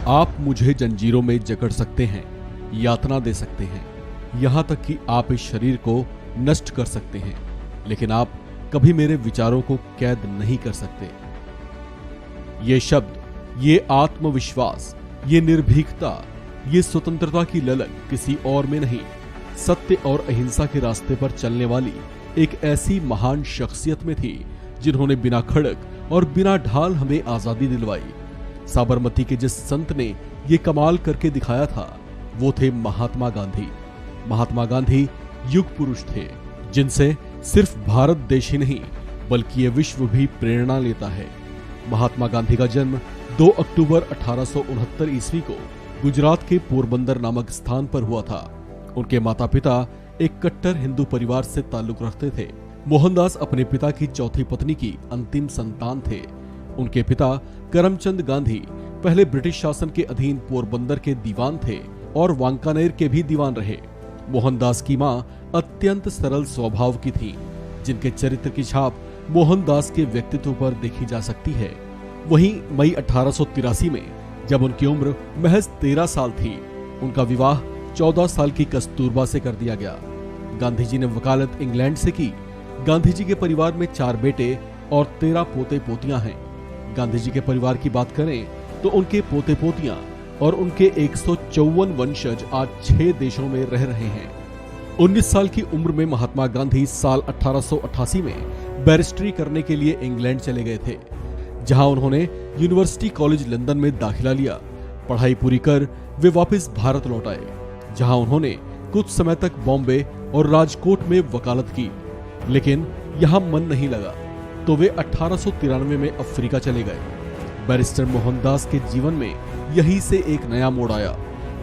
आप मुझे जंजीरों में जकड़ सकते हैं, यातना दे सकते हैं, यहाँ तक कि आप इस शरीर को नष्ट कर सकते हैं, लेकिन आप कभी मेरे विचारों को कैद नहीं कर सकते। ये शब्द, ये आत्मविश्वास, ये निर्भीकता, ये स्वतंत्रता की ललक किसी और में नहीं, सत्य और अहिंसा के रास्ते पर चलने वाली एक ऐसी महान शख्सियत में थी जिन्होंने बिना खड़क और बिना ढाल हमें आजादी दिलवाई। साबरमती के जिस संत ने ये कमाल करके दिखाया था वो थे महात्मा गांधी। महात्मा गांधी युग पुरुष थे जिनसे सिर्फ भारत देश ही नहीं बल्कि ये विश्व भी प्रेरणा लेता है। महात्मा गांधी का जन्म 2 अक्टूबर 1869 ईस्वी को गुजरात के पोरबंदर नामक स्थान पर हुआ था। उनके माता पिता एक कट्टर हिंदू परिवार से ताल्लुक रखते थे। मोहनदास अपने पिता की चौथी पत्नी की अंतिम संतान थे। उनके पिता करमचंद गांधी पहले ब्रिटिश शासन के अधीन पोरबंदर के दीवान थे और वांकानेर के भी दीवान रहे। मोहनदास की मां अत्यंत सरल स्वभाव की थी, जिनके चरित्र की छाप मोहनदास के व्यक्तित्व पर देखी जा सकती है। वहीं मई 1883 में जब उनकी उम्र महज 13 साल थी, उनका विवाह 14 साल की कस्तूरबा से कर दिया गया। गांधी जी ने वकालत इंग्लैंड से की। गांधी जी के परिवार में 4 बेटे और 13 पोते पोतियां हैं। गांधी जी के परिवार की बात करें तो उनके पोते पोतियां और उनके 154 वंशज आज 6 देशों में रह रहे हैं। 19 साल की उम्र में महात्मा गांधी साल 1888 में बैरिस्ट्री करने के लिए इंग्लैंड चले गए थे, जहां उन्होंने यूनिवर्सिटी कॉलेज लंदन में दाखिला लिया। पढ़ाई पूरी कर वे वापस भारत लौट आए, जहां उन्होंने कुछ समय तक बॉम्बे और राजकोट में वकालत की, लेकिन यहां मन नहीं लगा तो वे 1893 में अफ्रीका चले गए। बैरिस्टर मोहनदास के जीवन में यहीं से एक नया मोड़ आया।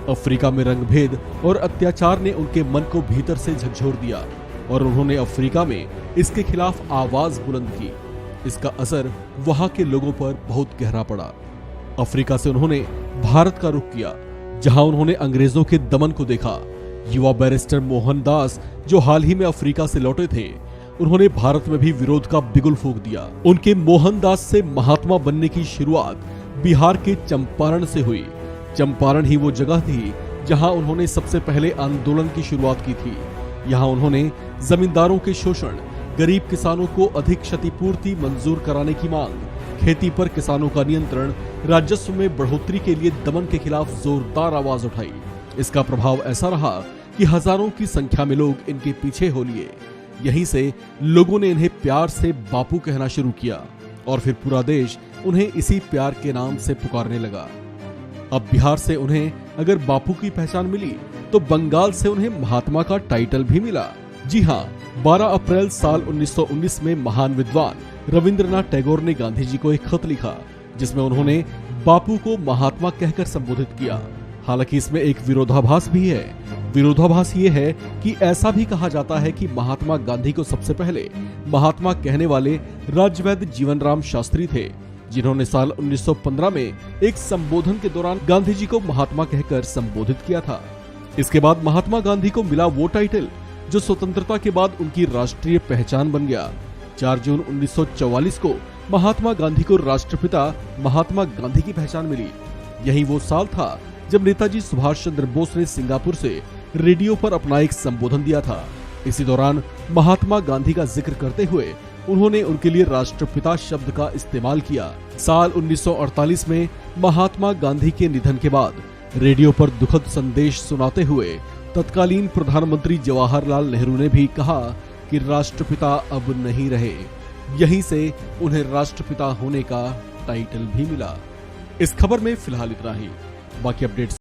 अफ्रीका में रंगभेद और अत्याचार ने उनके मन को भीतर से झकझोर दिया और उन्होंने अफ्रीका में इसके खिलाफ आवाज बुलंद की। इसका असर वहां के लोगों पर बहुत गहरा पड़ा। अफ्रीका से उन्होंने भारत का रुख किया, जहां उन्होंने अंग्रेजों के दमन को देखा। युवा बैरिस्टर मोहनदास जो हाल ही में अफ्रीका से लौटे थे, उन्होंने भारत में भी विरोध का बिगुल फूंक दिया। उनके मोहनदास से महात्मा बनने की शुरुआत बिहार के चंपारण से हुई। चंपारण ही वो जगह थी जहां उन्होंने सबसे पहले आंदोलन की शुरुआत की थी। यहां उन्होंने जमींदारों के शोषण, गरीब किसानों को अधिक क्षतिपूर्ति मंजूर कराने की मांग, खेती पर किसानों का नियंत्रण, राजस्व में बढ़ोतरी के लिए दमन के खिलाफ जोरदार आवाज उठाई। इसका प्रभाव ऐसा रहा कि हजारों की संख्या में लोग इनके पीछे हो लिए। यहीं से लोगों ने इन्हें प्यार से बापू कहना शुरू किया और फिर पूरा देश उन्हें इसी प्यार के नाम से पुकारने लगा। अब बिहार से उन्हें अगर बापू की पहचान मिली तो बंगाल से उन्हें महात्मा का टाइटल भी मिला। जी हाँ, 12 अप्रैल साल 1919 में महान विद्वान रविंद्रनाथ टैगोर ने गांधी जी को एक खत लिखा, जिसमें उन्होंने बापू को महात्मा कहकर संबोधित किया। हालांकि इसमें एक विरोधाभास भी है। विरोधाभास ये है कि ऐसा भी कहा जाता है कि महात्मा गांधी को सबसे पहले महात्मा कहने वाले राजवैद्य जीवनराम शास्त्री थे, जिन्होंने साल 1915 में एक संबोधन के दौरान गांधी जी को महात्मा कहकर संबोधित किया था। इसके बाद महात्मा गांधी को मिला वो टाइटल जो स्वतंत्रता के बाद उनकी राष्ट्रीय पहचान बन गया। 4 जून 1944 को महात्मा गांधी को राष्ट्रपिता महात्मा गांधी की पहचान मिली। यही वो साल था जब नेताजी सुभाष चंद्र बोस ने सिंगापुर से रेडियो पर अपना एक संबोधन दिया था। इसी दौरान महात्मा गांधी का जिक्र करते हुए उन्होंने उनके लिए राष्ट्रपिता शब्द का इस्तेमाल किया। साल 1948 में महात्मा गांधी के निधन के बाद रेडियो पर दुखद संदेश सुनाते हुए तत्कालीन प्रधानमंत्री जवाहरलाल नेहरू ने भी कहा कि राष्ट्रपिता अब नहीं रहे। यहीं से उन्हें राष्ट्रपिता होने का टाइटल भी मिला। इस खबर में फिलहाल इतना ही। बाकी अपडेट्स